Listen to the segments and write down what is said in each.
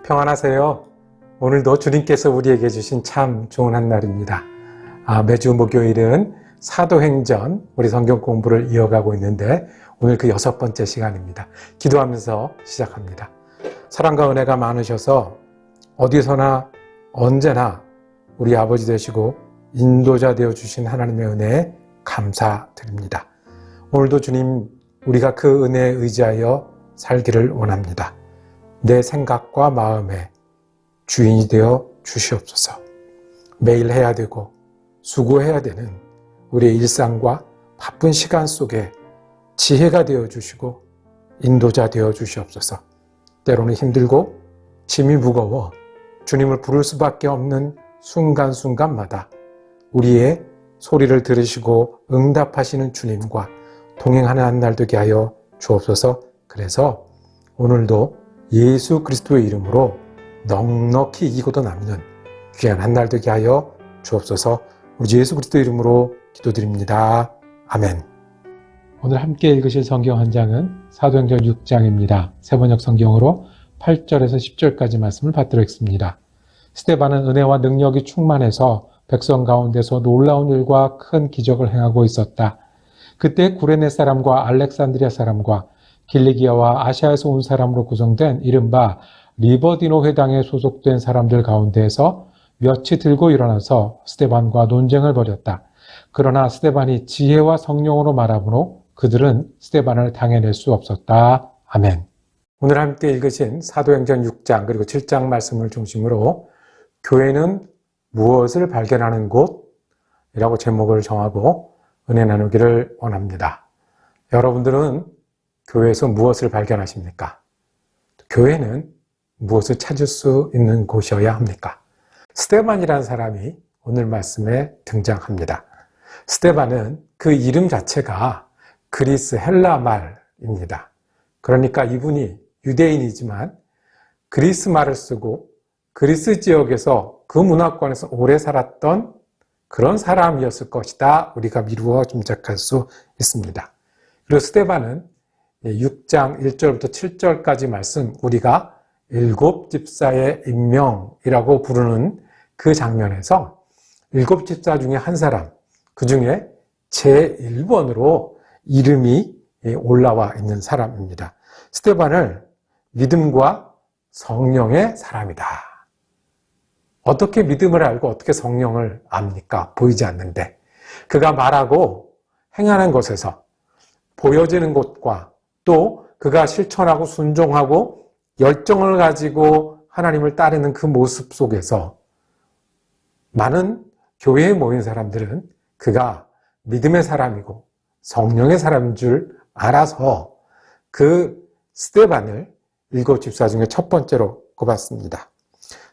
평안하세요. 오늘도 주님께서 우리에게 주신 참 좋은 한 날입니다. 매주 목요일은 사도행전 우리 성경 공부를 이어가고 있는데 오늘 그 6번째 시간입니다. 기도하면서 시작합니다. 사랑과 은혜가 많으셔서 어디서나 언제나 우리 아버지 되시고 인도자 되어주신 하나님의 은혜에 감사드립니다. 오늘도 주님, 우리가 그 은혜에 의지하여 살기를 원합니다. 내 생각과 마음의 주인이 되어 주시옵소서. 매일 해야 되고 수고해야 되는 우리의 일상과 바쁜 시간 속에 지혜가 되어 주시고 인도자 되어 주시옵소서. 때로는 힘들고 짐이 무거워 주님을 부를 수밖에 없는 순간순간마다 우리의 소리를 들으시고 응답하시는 주님과 동행하는 한 날 되게 하여 주옵소서. 그래서 오늘도 예수 그리스도의 이름으로 넉넉히 이기고도 남는 귀한 한 날 되게 하여 주옵소서. 우리 예수 그리스도의 이름으로 기도드립니다. 아멘. 오늘 함께 읽으실 성경 한 장은 사도행전 6장입니다. 세번역 성경으로 8절에서 10절까지 말씀을 받들었습니다. 스데반은 은혜와 능력이 충만해서 백성 가운데서 놀라운 일과 큰 기적을 행하고 있었다. 그때 구레네 사람과 알렉산드리아 사람과 길리기아와 아시아에서 온 사람으로 구성된 이른바 리버디노 회당에 소속된 사람들 가운데에서 몇이 들고 일어나서 스데반과 논쟁을 벌였다. 그러나 스데반이 지혜와 성령으로 말하므로 그들은 스데반을 당해낼 수 없었다. 아멘. 오늘 함께 읽으신 사도행전 6장 그리고 7장 말씀을 중심으로 교회는 무엇을 발견하는 곳이라고 제목을 정하고 은혜 나누기를 원합니다. 여러분들은 교회에서 무엇을 발견하십니까? 교회는 무엇을 찾을 수 있는 곳이어야 합니까? 스데반이라는 사람이 오늘 말씀에 등장합니다. 스데반은 그 이름 자체가 그리스 헬라 말입니다. 그러니까 이분이 유대인이지만 그리스 말을 쓰고 그리스 지역에서 그 문화권에서 오래 살았던 그런 사람이었을 것이다. 우리가 미루어 짐작할 수 있습니다. 그리고 스데반은 6장 1절부터 7절까지 말씀, 우리가 7집사의 임명이라고 부르는 그 장면에서 7집사 중에 한 사람, 그 중에 제1번으로 이름이 올라와 있는 사람입니다. 스데반을 믿음과 성령의 사람이다. 어떻게 믿음을 알고 어떻게 성령을 압니까? 보이지 않는데. 그가 말하고 행하는 것에서 보여지는 것과 또 그가 실천하고 순종하고 열정을 가지고 하나님을 따르는 그 모습 속에서 많은 교회에 모인 사람들은 그가 믿음의 사람이고 성령의 사람인 줄 알아서 그 스데반을 7집사 중에 첫 번째로 꼽았습니다.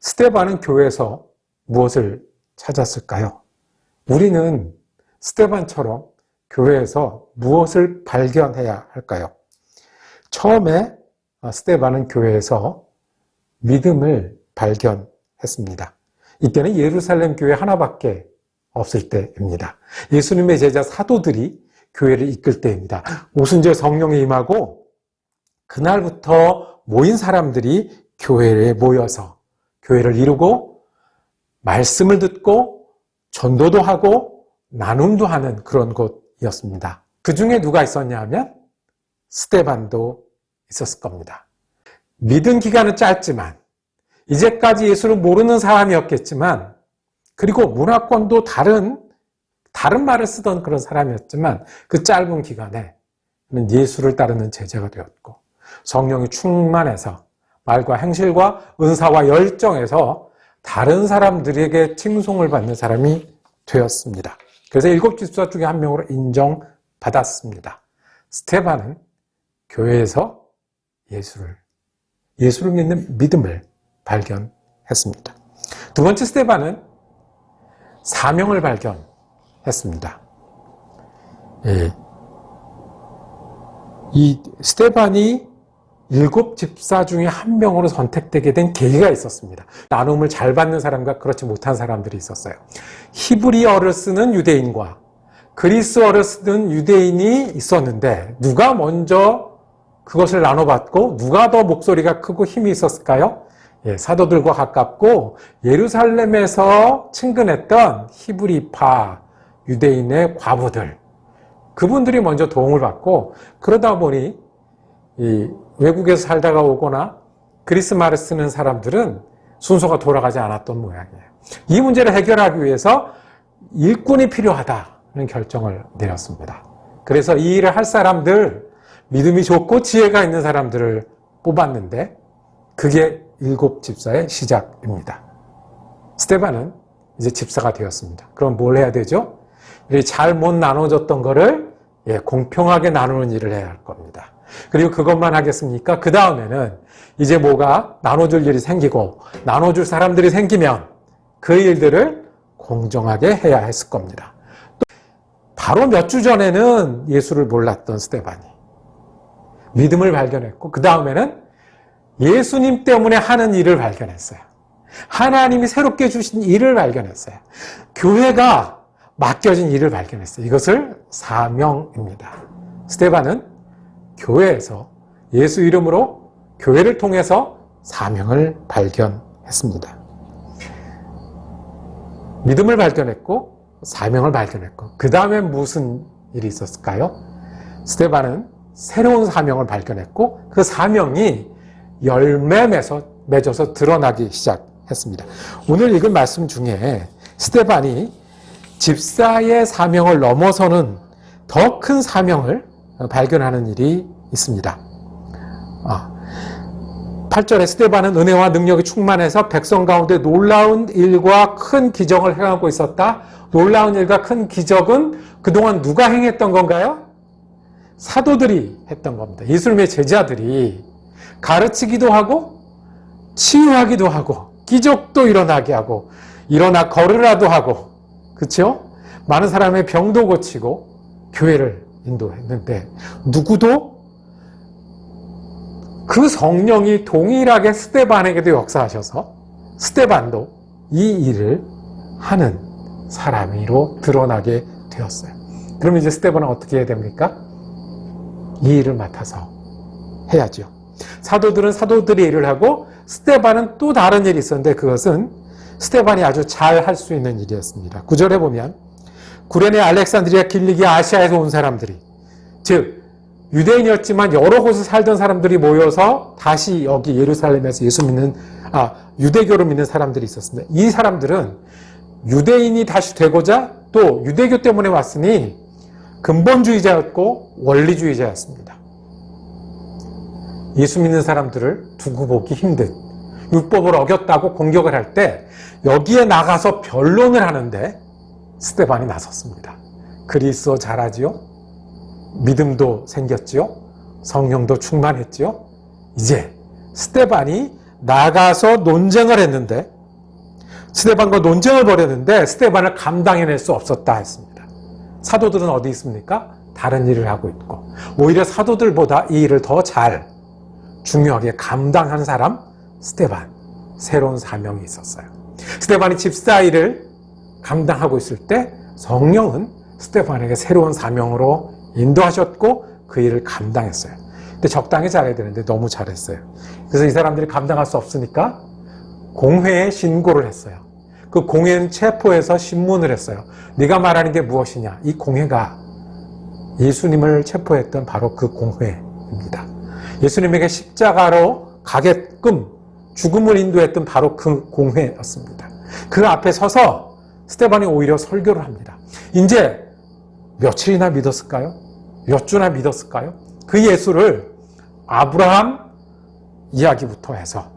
스데반은 교회에서 무엇을 찾았을까요? 우리는 스데반처럼 교회에서 무엇을 발견해야 할까요? 처음에 스데반은 교회에서 믿음을 발견했습니다. 이때는 예루살렘 교회 하나밖에 없을 때입니다. 예수님의 제자 사도들이 교회를 이끌 때입니다. 오순절 성령이 임하고 그날부터 모인 사람들이 교회에 모여서 교회를 이루고 말씀을 듣고 전도도 하고 나눔도 하는 그런 곳이었습니다. 그 중에 누가 있었냐 하면 스데반도 있었을 겁니다. 믿은 기간은 짧지만 이제까지 예수를 모르는 사람이었겠지만 그리고 문화권도 다른 말을 쓰던 그런 사람이었지만 그 짧은 기간에 예수를 따르는 제자가 되었고 성령이 충만해서 말과 행실과 은사와 열정에서 다른 사람들에게 칭송을 받는 사람이 되었습니다. 그래서 7집사 중에 한 명으로 인정받았습니다. 스데반은 교회에서 예수를 믿는 믿음을 발견했습니다. 두 번째 스데반은 사명을 발견했습니다. 이 스데반이 7집사 중에 한 명으로 선택되게 된 계기가 있었습니다. 나눔을 잘 받는 사람과 그렇지 못한 사람들이 있었어요. 히브리어를 쓰는 유대인과 그리스어를 쓰는 유대인이 있었는데 누가 먼저 그것을 나눠받고 누가 더 목소리가 크고 힘이 있었을까요? 사도들과 가깝고 예루살렘에서 친근했던 히브리파 유대인의 과부들, 그분들이 먼저 도움을 받고, 그러다 보니 이 외국에서 살다가 오거나 그리스 말을 쓰는 사람들은 순서가 돌아가지 않았던 모양이에요. 이 문제를 해결하기 위해서 일꾼이 필요하다는 결정을 내렸습니다. 그래서 이 일을 할 사람들, 믿음이 좋고 지혜가 있는 사람들을 뽑았는데, 그게 7 집사의 시작입니다. 스데반은 이제 집사가 되었습니다. 그럼 뭘 해야 되죠? 잘 못 나눠졌던 거를 공평하게 나누는 일을 해야 할 겁니다. 그리고 그것만 하겠습니까? 그 다음에는 이제 뭐가 나눠줄 일이 생기고 나눠줄 사람들이 생기면 그 일들을 공정하게 해야 했을 겁니다. 또 바로 몇 주 전에는 예수를 몰랐던 스데반이 믿음을 발견했고, 그 다음에는 예수님 때문에 하는 일을 발견했어요. 하나님이 새롭게 주신 일을 발견했어요. 교회가 맡겨진 일을 발견했어요. 이것을 사명입니다. 스데반은 교회에서 예수 이름으로 교회를 통해서 사명을 발견했습니다. 믿음을 발견했고 사명을 발견했고, 그 다음에 무슨 일이 있었을까요? 스데반은 새로운 사명을 발견했고 그 사명이 열매 맺어서 드러나기 시작했습니다. 오늘 읽은 말씀 중에 스데반이 집사의 사명을 넘어서는 더 큰 사명을 발견하는 일이 있습니다. 8절에 스데반은 은혜와 능력이 충만해서 백성 가운데 놀라운 일과 큰 기적을 행하고 있었다. 놀라운 일과 큰 기적은 그동안 누가 행했던 건가요? 사도들이 했던 겁니다. 예수님의 제자들이 가르치기도 하고 치유하기도 하고 기적도 일어나게 하고 일어나 걸으라도 하고, 그렇죠? 많은 사람의 병도 고치고 교회를 인도했는데 누구도 그 성령이 동일하게 스데반에게도 역사하셔서 스데반도 이 일을 하는 사람으로 드러나게 되었어요. 그럼 이제 스데반은 어떻게 해야 됩니까? 이 일을 맡아서 해야죠. 사도들은 사도들의 일을 하고 스데반은 또 다른 일이 있었는데 그것은 스데반이 아주 잘 할 수 있는 일이었습니다. 9절에 보면 구레네, 알렉산드리아, 길리기아, 아시아에서 온 사람들이, 즉 유대인이었지만 여러 곳에 살던 사람들이 모여서 다시 여기 예루살렘에서 유대교를 믿는 사람들이 있었습니다. 이 사람들은 유대인이 다시 되고자 또 유대교 때문에 왔으니 근본주의자였고 원리주의자였습니다. 예수 믿는 사람들을 두고 보기 힘든, 율법을 어겼다고 공격을 할 때 여기에 나가서 변론을 하는데 스데반이 나섰습니다. 그리스어 잘하지요? 믿음도 생겼지요? 성령도 충만했지요? 이제 스데반이 나가서 논쟁을 했는데, 스데반과 논쟁을 벌였는데 스데반을 감당해낼 수 없었다 했습니다. 사도들은 어디 있습니까? 다른 일을 하고 있고, 오히려 사도들보다 이 일을 더 잘 중요하게 감당한 사람, 스데반. 새로운 사명이 있었어요. 스데반이 집사 일을 감당하고 있을 때 성령은 스데반에게 새로운 사명으로 인도하셨고 그 일을 감당했어요. 근데 적당히 잘해야 되는데 너무 잘했어요. 그래서 이 사람들이 감당할 수 없으니까 공회에 신고를 했어요. 그 공회는 체포해서 신문을 했어요. 네가 말하는 게 무엇이냐? 이 공회가 예수님을 체포했던 바로 그 공회입니다. 예수님에게 십자가로 가게끔 죽음을 인도했던 바로 그 공회였습니다. 그 앞에 서서 스데반이 오히려 설교를 합니다. 이제 며칠이나 믿었을까요? 몇 주나 믿었을까요? 그 예수를 아브라함 이야기부터 해서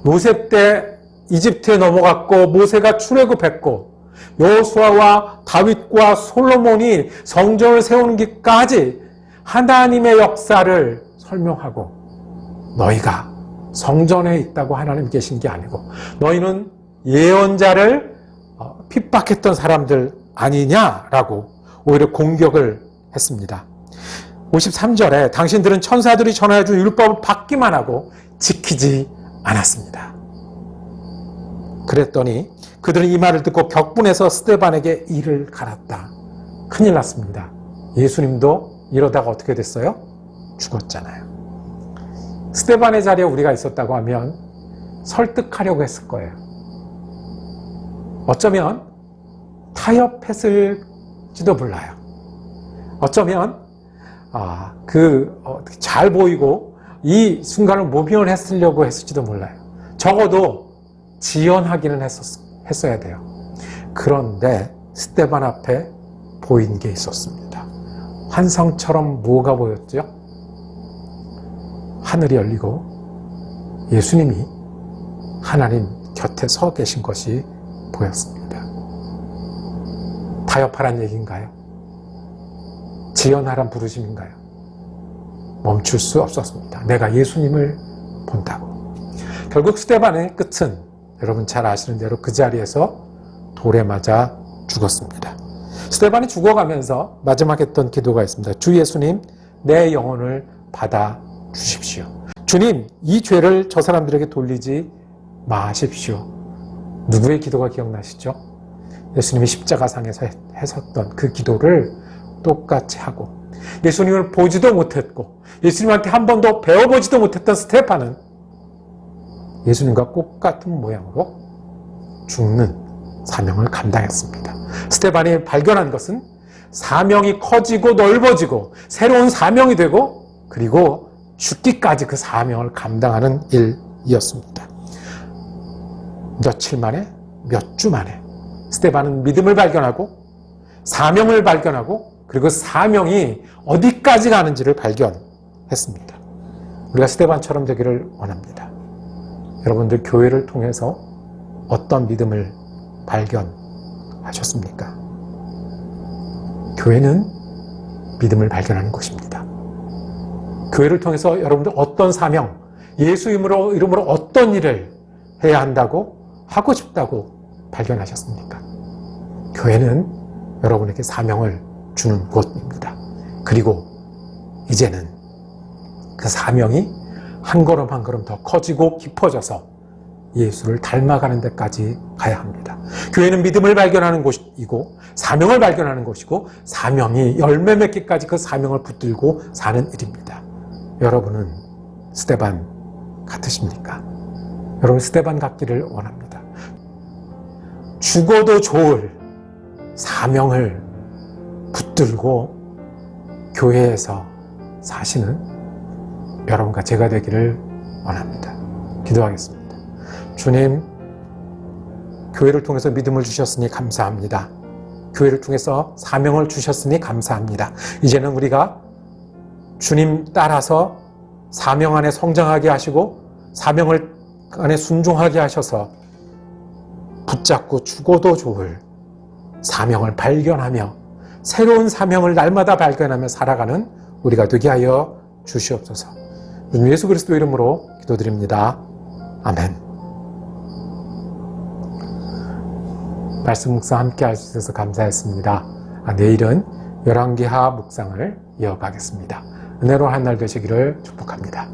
모세 때 이집트에 넘어갔고 모세가 출애굽했고 여호수아와 다윗과 솔로몬이 성전을 세우는 길까지 하나님의 역사를 설명하고, 너희가 성전에 있다고 하나님 계신 게 아니고 너희는 예언자를 핍박했던 사람들 아니냐라고 오히려 공격을 했습니다. 53절에 당신들은 천사들이 전하여준 율법을 받기만 하고 지키지 않았습니다. 그랬더니 그들은 이 말을 듣고 격분해서 스데반에게 이를 갈았다. 큰일 났습니다. 예수님도 이러다가 어떻게 됐어요? 죽었잖아요. 스데반의 자리에 우리가 있었다고 하면 설득하려고 했을 거예요. 어쩌면 타협했을지도 몰라요. 어쩌면 잘 보이고 이 순간을 모면을 했으려고 했을지도 몰라요. 적어도 지연하기는 했어야 돼요. 그런데 스데반 앞에 보인 게 있었습니다. 환상처럼 뭐가 보였죠? 하늘이 열리고 예수님이 하나님 곁에 서 계신 것이 보였습니다. 타협하란 얘기인가요? 지연하란 부르심인가요? 멈출 수 없었습니다. 내가 예수님을 본다고. 결국 스데반의 끝은 여러분 잘 아시는 대로 그 자리에서 돌에 맞아 죽었습니다. 스데반이 죽어가면서 마지막 했던 기도가 있습니다. 주 예수님, 내 영혼을 받아 주십시오. 주님, 이 죄를 저 사람들에게 돌리지 마십시오. 누구의 기도가 기억나시죠? 예수님이 십자가상에서 했었던 그 기도를 똑같이 하고, 예수님을 보지도 못했고 예수님한테 한 번도 배워보지도 못했던 스데반은 예수님과 똑같은 모양으로 죽는 사명을 감당했습니다. 스데반이 발견한 것은 사명이 커지고 넓어지고 새로운 사명이 되고 그리고 죽기까지 그 사명을 감당하는 일이었습니다. 며칠 만에, 몇 주 만에 스데반은 믿음을 발견하고 사명을 발견하고 그리고 사명이 어디까지 가는지를 발견했습니다. 우리가 스데반처럼 되기를 원합니다. 여러분들 교회를 통해서 어떤 믿음을 발견하셨습니까? 교회는 믿음을 발견하는 곳입니다. 교회를 통해서 여러분들 어떤 사명, 예수 이름으로 어떤 일을 해야 한다고 하고 싶다고 발견하셨습니까? 교회는 여러분에게 사명을 주는 곳입니다. 그리고 이제는 그 사명이 한 걸음 한 걸음 더 커지고 깊어져서 예수를 닮아가는 데까지 가야 합니다. 교회는 믿음을 발견하는 곳이고 사명을 발견하는 곳이고 사명이 열매 맺기까지 그 사명을 붙들고 사는 일입니다. 여러분은 스데반 같으십니까? 여러분 스데반 같기를 원합니다. 죽어도 좋을 사명을 붙들고 교회에서 사시는 여러분과 제가 되기를 원합니다. 기도하겠습니다. 주님, 교회를 통해서 믿음을 주셨으니 감사합니다. 교회를 통해서 사명을 주셨으니 감사합니다. 이제는 우리가 주님 따라서 사명 안에 성장하게 하시고 사명을 안에 순종하게 하셔서 붙잡고 죽어도 좋을 사명을 발견하며 새로운 사명을 날마다 발견하며 살아가는 우리가 되게 하여 주시옵소서. 예수 그리스도 이름으로 기도드립니다. 아멘. 말씀 묵상 함께 할 수 있어서 감사했습니다. 내일은 열왕기하 묵상을 이어가겠습니다. 은혜로운 한 날 되시기를 축복합니다.